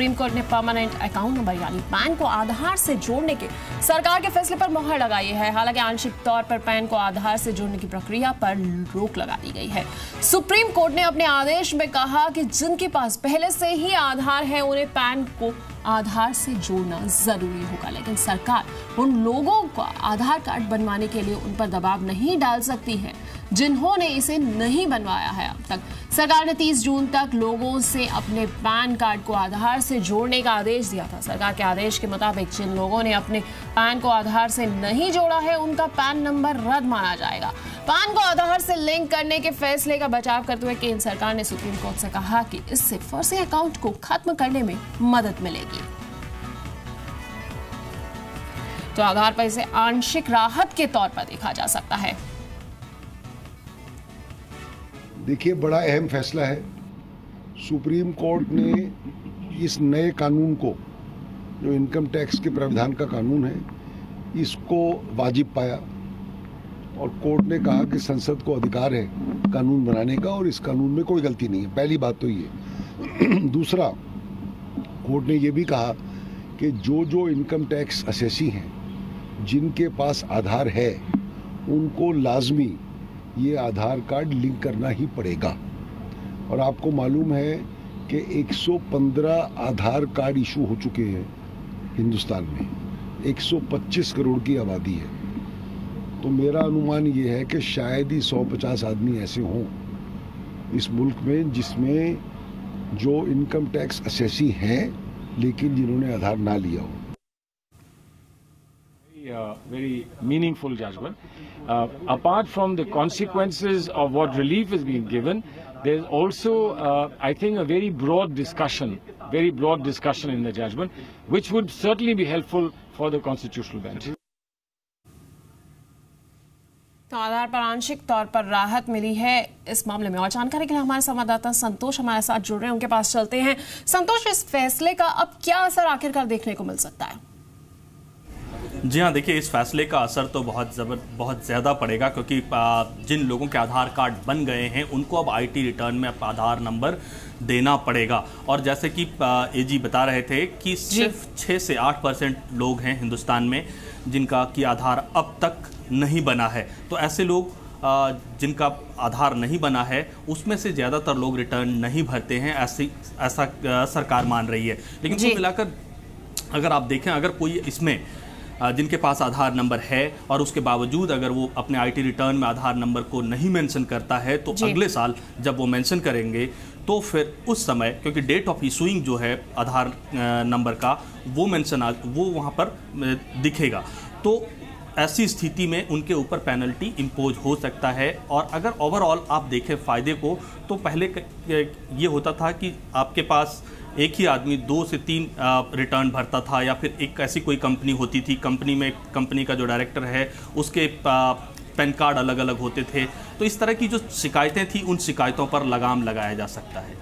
Supreme court ने permanent account number यानी pan को आधार से जोड़ने के सरकार के फैसले पर मुहर लगाई है। हालांकि आंशिक तौर पर पैन को आधार से जोड़ने की प्रक्रिया पर रोक लगा दी गई है। सुप्रीम कोर्ट ने अपने आदेश में कहा कि जिनके पास पहले से ही आधार है उन्हें पैन को आधार से जोड़ना जरूरी होगा, लेकिन सरकार उन लोगों का आधार कार्ड बनवाने के लिए उन पर दबाव नहीं डाल सकती है जिन्होंने इसे नहीं बनवाया है। अब तक सरकार ने 30 जून तक लोगों से अपने पैन कार्ड को आधार से जोड़ने का आदेश दिया था। सरकार के आदेश के मुताबिक जिन लोगों ने अपने पैन को आधार से नहीं जोड़ा है उनका पैन नंबर रद्द माना जाएगा। पैन को आधार से लिंक करने के फैसले का बचाव करते हुए केंद्र सरकार ने सुप्रीम कोर्ट से कहा कि इससे फर्जी अकाउंट को खत्म करने में मदद मिलेगी। तो आधार पर इसे आंशिक राहत के तौर पर देखा जा सकता है। देखिए, बड़ा अहम फैसला है। सुप्रीम कोर्ट ने इस नए कानून को, जो इनकम टैक्स के प्रावधान का कानून है, इसको वाजिब पाया और कोर्ट ने कहा कि संसद को अधिकार है कानून बनाने का और इस कानून में कोई गलती नहीं है। पहली बात तो ये। दूसरा, कोर्ट ने ये भी कहा कि जो इनकम टैक्स असेसी हैं जिनके पास आधार है उनको लाजमी ये आधार कार्ड लिंक करना ही पड़ेगा। और आपको मालूम है कि 115 आधार कार्ड इशू हो चुके हैं हिंदुस्तान में। 125 करोड़ की आबादी है। तो मेरा अनुमान ये है कि शायद ही 150 आदमी ऐसे हों इस मुल्क में जिसमें जो इनकम टैक्स असेसी हैं लेकिन जिन्होंने आधार ना लिया हो। Very meaningful judgment. Apart from the consequences of what relief is being given, there is also, I think, a very broad discussion in the judgment, which would certainly be helpful for the constitutional bench. तो आधार पर आंशिक तौर पर राहत मिली है इस मामले में। और जानकारी के लिए हमारे संवाददाता संतोष हमारे साथ जुड़ रहे हैं, उनके पास चलते हैं। संतोष, इस फैसले का अब क्या असर आखिरकार देखने को मिल सकता है? जी हाँ, देखिए, इस फैसले का असर तो बहुत ज़्यादा पड़ेगा, क्योंकि जिन लोगों के आधार कार्ड बन गए हैं उनको अब आईटी रिटर्न में आधार नंबर देना पड़ेगा। और जैसे कि एजी बता रहे थे कि सिर्फ 6 से 8% लोग हैं हिंदुस्तान में जिनका कि आधार अब तक नहीं बना है। तो ऐसे लोग जिनका आधार नहीं बना है उसमें से ज़्यादातर लोग रिटर्न नहीं भरते हैं, ऐसा सरकार मान रही है। लेकिन कुल मिलाकर अगर आप देखें, अगर कोई इसमें जिनके पास आधार नंबर है और उसके बावजूद अगर वो अपने आईटी रिटर्न में आधार नंबर को नहीं मेंशन करता है, तो अगले साल जब वो मेंशन करेंगे तो फिर उस समय, क्योंकि डेट ऑफ इशूइंग जो है आधार नंबर का वो मेंशन वो वहाँ पर दिखेगा, तो ऐसी स्थिति में उनके ऊपर पेनल्टी इम्पोज हो सकता है। और अगर ओवरऑल आप देखें फ़ायदे को, तो पहले ये होता था कि आपके पास एक ही आदमी 2 से 3 रिटर्न भरता था, या फिर एक ऐसी कोई कंपनी होती थी, कंपनी का जो डायरेक्टर है उसके पैन कार्ड अलग अलग होते थे। तो इस तरह की जो शिकायतें थी उन शिकायतों पर लगाम लगाया जा सकता है।